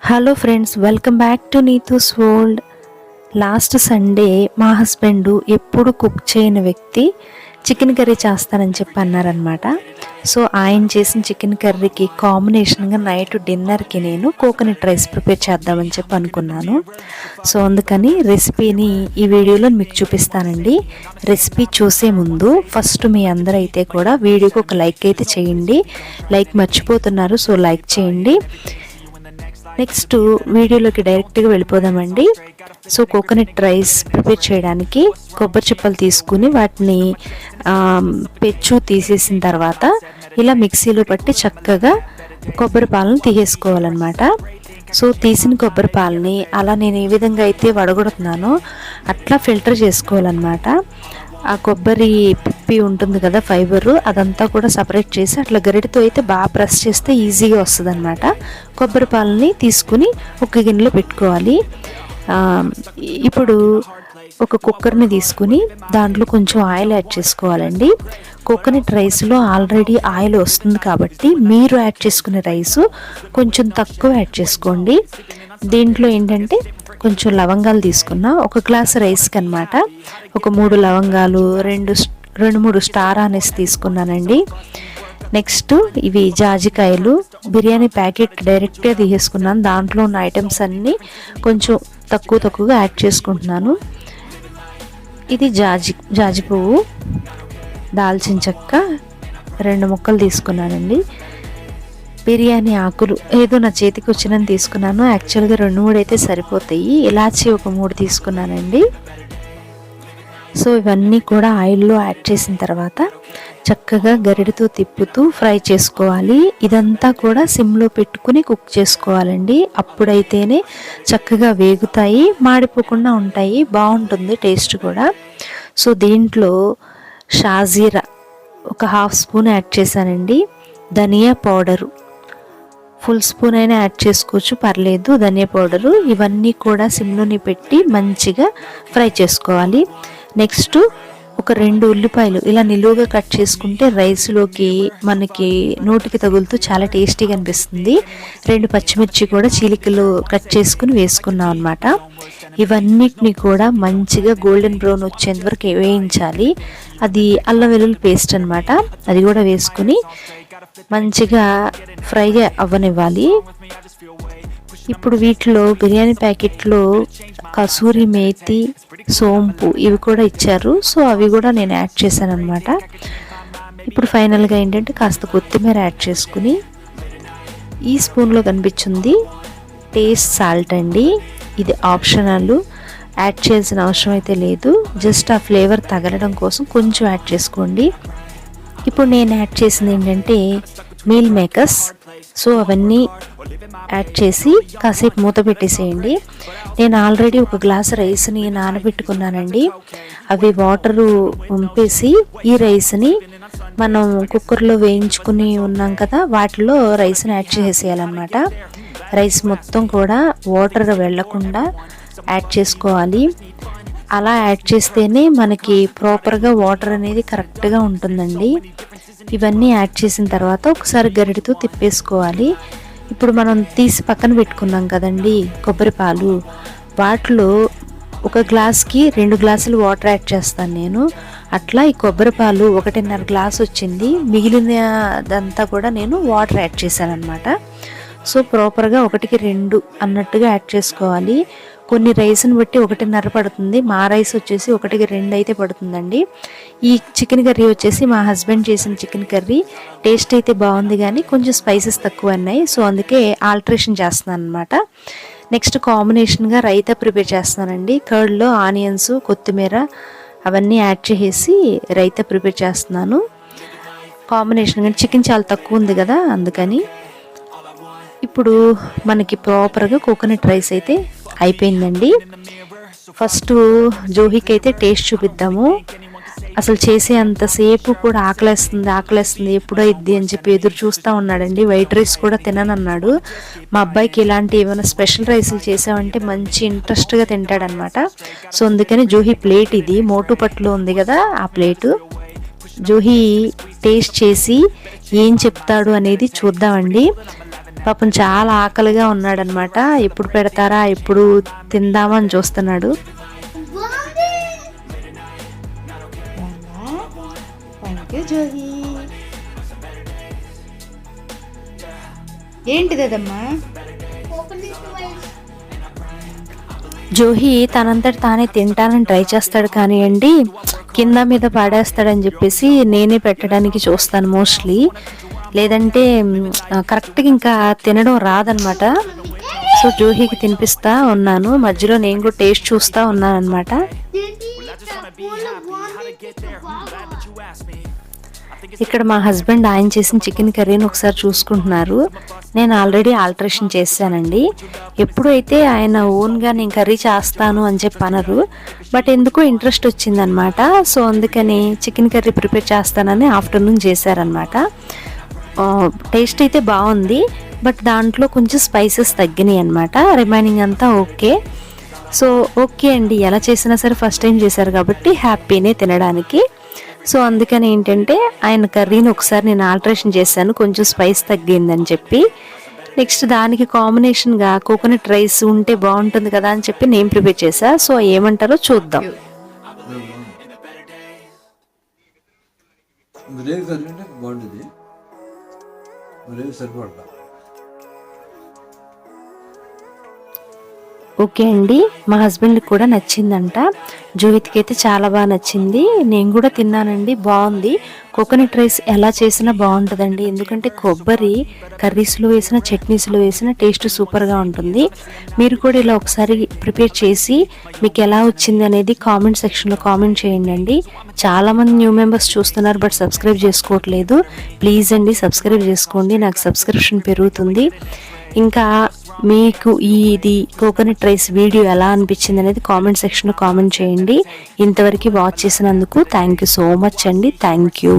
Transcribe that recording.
Hello friends, welcome back to Neetu's world. Last Sunday మా husband ఎప్పుడు cook చేయని వ్యక్తి చికెన్ కర్రీ చేస్తానని చెప్పి అన్నారనమాట. సో ఆయన చేసిన చికెన్ కర్రీకి కాంబినేషన్గా నైట్ డిన్నర్కి నేను కోకోనట్ రైస్ ప్రిపేర్ చేద్దామని చెప్పి అనుకున్నాను. సో అందుకని రెసిపీని ఈ వీడియోలో మీకు చూపిస్తానండి. రెసిపీ చూసే ముందు ఫస్ట్ మీ అందరూ అయితే కూడా వీడియోకి ఒక లైక్ అయితే చేయండి. లైక్ మర్చిపోతున్నారు, సో లైక్ చేయండి. నెక్స్ట్ వీడియోలోకి డైరెక్ట్గా వెళ్ళిపోదామండి. సో కోకోనట్ రైస్ ప్రిపేర్ చేయడానికి కొబ్బరి చిప్పలు తీసుకుని వాటిని పెచ్చు తీసేసిన తర్వాత ఇలా మిక్సీలో పట్టి చక్కగా కొబ్బరి పాలను తీసేసుకోవాలన్నమాట. సో తీసిన కొబ్బరి పాలని అలా నేను ఏ విధంగా అయితే వడగొడుతున్నానో అట్లా ఫిల్టర్ చేసుకోవాలన్నమాట. ఆ కొబ్బరి పిప్పి ఉంటుంది కదా, ఫైబరు, అదంతా కూడా సపరేట్ చేసి అట్లా గరిటతో అయితే బాగా ప్రెస్ చేస్తే ఈజీగా వస్తుంది అనమాట. కొబ్బరి పాలని తీసుకుని ఒక గిన్నెలో పెట్టుకోవాలి. ఇప్పుడు ఒక కుక్కర్ని తీసుకుని దాంట్లో కొంచెం ఆయిల్ యాడ్ చేసుకోవాలండి. కోకోనట్ రైస్లో ఆల్రెడీ ఆయిల్ వస్తుంది కాబట్టి మీరు యాడ్ చేసుకునే రైసు కొంచెం తక్కువ యాడ్ చేసుకోండి. దీంట్లో ఏంటంటే కొంచెం లవంగాలు తీసుకున్నా, ఒక గ్లాస్ రైస్కి అనమాట. ఒక 3 లవంగాలు, 2-3 స్టార్ అనేసి తీసుకున్నానండి. నెక్స్ట్ ఇవి జాజికాయలు, బిర్యానీ ప్యాకెట్ డైరెక్ట్గా తీసేసుకున్నాను. దాంట్లో ఉన్న ఐటమ్స్ అన్నీ కొంచెం తక్కువగా యాడ్ చేసుకుంటున్నాను. ఇది జాజి పువ్వు, దాల్చిన చెక్క 2 ముక్కలు తీసుకున్నానండి. బిర్యానీ ఆకులు ఏదో నా చేతికి వచ్చినని తీసుకున్నాను. యాక్చువల్గా 2-3 అయితే సరిపోతాయి. ఇలాచి ఒక 3 తీసుకున్నానండి. సో ఇవన్నీ కూడా ఆయిల్లో యాడ్ చేసిన తర్వాత చక్కగా గరిటతో తిప్పుతూ ఫ్రై చేసుకోవాలి. ఇదంతా కూడా సిమ్లో పెట్టుకుని కుక్ చేసుకోవాలండి. అప్పుడైతేనే చక్కగా వేగుతాయి, మాడిపోకుండా ఉంటాయి, బాగుంటుంది టేస్ట్ కూడా. సో దీంట్లో షాజీరా ఒక 1/2 స్పూన్ యాడ్ చేశానండి. ధనియా పౌడరు ఫుల్ స్పూన్ అయినా యాడ్ చేసుకోవచ్చు, పర్లేదు. ధనియా పౌడరు ఇవన్నీ కూడా సిమ్లోని పెట్టి మంచిగా ఫ్రై చేసుకోవాలి. నెక్స్ట్ ఒక 2 ఉల్లిపాయలు ఇలా నిలువుగా కట్ చేసుకుంటే రైస్లోకి మనకి నోటికి తగులుతూ చాలా టేస్టీగా అనిపిస్తుంది. 2 పచ్చిమిర్చి కూడా చీలికలు కట్ చేసుకుని వేసుకున్నాం అనమాట. ఇవన్నిటిని కూడా మంచిగా గోల్డెన్ బ్రౌన్ వచ్చేంత వరకు వేయించాలి. అది అల్లం వెల్లుల్లి పేస్ట్ అనమాట, అది కూడా వేసుకుని మంచిగా ఫ్రై అవ్వనివ్వాలి. ఇప్పుడు వీటిలో బిర్యానీ ప్యాకెట్లో కసూరి మేతి, సోంపు ఇవి కూడా ఇచ్చారు. సో అవి కూడా నేను యాడ్ చేశాను అనమాట. ఇప్పుడు ఫైనల్గా ఏంటంటే కాస్త కొత్తిమీర యాడ్ చేసుకుని, ఈ స్పూన్లో కనిపించింది టేస్ట్ సాల్ట్ అండి. ఇది ఆప్షనల్, యాడ్ చేయాల్సిన అవసరం అయితే లేదు. జస్ట్ ఆ ఫ్లేవర్ తగలడం కోసం కొంచెం యాడ్ చేసుకోండి. ఇప్పుడు నేను యాడ్ చేసింది ఏంటంటే మీల్ మేకర్స్. సో అవన్నీ యాడ్ చేసి కాసేపు మూత పెట్టేసేయండి. నేను ఆల్రెడీ ఒక గ్లాస్ రైస్ని నానబెట్టుకున్నానండి. అవి వాటరు వంపేసి ఈ రైస్ని మనం కుక్కర్లో వేయించుకుని ఉన్నాం కదా, వాటిలో రైస్ని యాడ్ చేసేయాలన్నమాట. రైస్ మొత్తం కూడా వాటర్ వెళ్ళకుండా యాడ్ చేసుకోవాలి. అలా యాడ్ చేస్తేనే మనకి ప్రాపర్గా వాటర్ అనేది కరెక్ట్గా ఉంటుందండి. ఇవన్నీ యాడ్ చేసిన తర్వాత ఒకసారి గరిటతో తిప్పేసుకోవాలి. ఇప్పుడు మనం తీసి పక్కన పెట్టుకున్నాం కదండి కొబ్బరి పాలు, వాటిలో ఒక గ్లాస్కి 2 గ్లాసులు వాటర్ యాడ్ చేస్తాను నేను. అట్లా ఈ కొబ్బరి పాలు 1.5 గ్లాస్ వచ్చింది. మిగిలినదంతా కూడా నేను వాటర్ యాడ్ చేశాను అనమాట. సో ప్రాపర్గా 1కి 2 అన్నట్టుగా యాడ్ చేసుకోవాలి. కొన్ని రైస్ని బట్టి 1.5 పడుతుంది. మా రైస్ వచ్చేసి 1కి 2 అయితే పడుతుందండి. ఈ చికెన్ కర్రీ వచ్చేసి మా హస్బెండ్ చేసిన చికెన్ కర్రీ టేస్ట్ అయితే బాగుంది, కానీ కొంచెం స్పైసెస్ తక్కువ ఉన్నాయి. సో అందుకే ఆల్టరేషన్ చేస్తున్నాను అనమాట. నెక్స్ట్ కాంబినేషన్గా రైతా ప్రిపేర్ చేస్తున్నానండి. కర్డ్లో ఆనియన్స్, కొత్తిమీర అవన్నీ యాడ్ చేసి రైతా ప్రిపేర్ చేస్తున్నాను. కాంబినేషన్గా చికెన్ చాలా తక్కువ ఉంది కదా, అందుకని. ఇప్పుడు మనకి ప్రాపర్గా కోకోనట్ రైస్ అయితే అయిపోయిందండి. ఫస్ట్ జోహికి అయితే టేస్ట్ చూపిద్దాము. అసలు చేసే అంతసేపు కూడా ఆకలేస్తుంది ఎప్పుడో ఇద్ది అని చెప్పి ఎదురు చూస్తూ ఉన్నాడండి. వైట్ రైస్ కూడా తిననన్నాడు. మా అబ్బాయికి ఇలాంటి ఏమైనా స్పెషల్ రైస్లు చేసామంటే మంచి ఇంట్రెస్ట్గా తింటాడనమాట. సో అందుకని జోహి ప్లేట్ ఇది మోటు పట్టులో ఉంది కదా, ఆ ప్లేటు జోహి టేస్ట్ చేసి ఏం చెప్తాడు అనేది చూద్దామండి. పాపం చాలా ఆకలిగా ఉన్నాడనమాట. ఎప్పుడు పెడతారా, ఎప్పుడు తిందామా అని చూస్తున్నాడు. ఏంటిదమ్మా? జోహి తనంతట తానే తింటానని ట్రై చేస్తాడు కానివ్వండి, కింద మీద పడేస్తాడని చెప్పేసి నేనే పెట్టడానికి చూస్తాను మోస్ట్లీ. లేదంటే కరెక్ట్గా ఇంకా తినడం రాదనమాట. సో జోహికి తినిపిస్తా ఉన్నాను, మధ్యలో నేను కూడా టేస్ట్ చూస్తూ ఉన్నాను అనమాట. ఇక్కడ మా హస్బెండ్ ఆయన చేసిన చికెన్ కర్రీని ఒకసారి చూసుకుంటున్నారు. నేను ఆల్రెడీ ఆల్టరేషన్ చేశానండి. ఎప్పుడైతే ఆయన ఓన్గా నేను కర్రీ చేస్తాను అని చెప్పి అనరు, బట్ ఎందుకో ఇంట్రెస్ట్ వచ్చిందనమాట. సో అందుకని చికెన్ కర్రీ ప్రిపేర్ చేస్తానని ఆఫ్టర్నూన్ చేశారనమాట. టేస్ట్ అయితే బాగుంది, బట్ దాంట్లో కొంచెం స్పైసెస్ తగ్గినాయి అనమాట. రిమైనింగ్ అంతా ఓకే. సో ఓకే అండి, ఎలా చేసినా సరే ఫస్ట్ టైం చేశారు కాబట్టి హ్యాపీనే తినడానికి. సో అందుకని ఏంటంటే ఆయన కర్రీని ఒకసారి నేను ఆల్టరేషన్ చేశాను, కొంచెం స్పైస్ తగ్గిందని చెప్పి. నెక్స్ట్ దానికి కాంబినేషన్గా కోకోనట్ రైస్ ఉంటే బాగుంటుంది కదా అని చెప్పి నేను ప్రిపేర్ చేశా. సో ఏమంటారో చూద్దాం. ఓకే అండి, మా హస్బెండ్కి కూడా నచ్చిందంట. జోహిత్కి అయితే చాలా బాగా నచ్చింది. నేను కూడా తిన్నానండి, బాగుంది. కోకోనట్ రైస్ ఎలా చేసినా బాగుంటుందండి, ఎందుకంటే కొబ్బరి కర్రీస్లో వేసిన, చట్నీస్లో వేసిన టేస్ట్ సూపర్గా ఉంటుంది. మీరు కూడా ఇలా ఒకసారి ప్రిపేర్ చేసి మీకు ఎలా వచ్చింది అనేది కామెంట్ సెక్షన్లో కామెంట్ చేయండి అండి. చాలామంది న్యూ మెంబర్స్ చూస్తున్నారు బట్ సబ్స్క్రైబ్ చేసుకోవట్లేదు. ప్లీజ్ అండి సబ్స్క్రైబ్ చేసుకోండి, నాకు సబ్స్క్రిప్షన్ పెరుగుతుంది. ఇంకా మీకు ఇది కోకోనట్ రైస్ వీడియో ఎలా అనిపించింది అనేది కామెంట్ సెక్షన్లో కామెంట్ చేయండి. ఇంతవరకు వాచ్ చేసినందుకు థ్యాంక్ యూ సో మచ్ అండి. Thank you.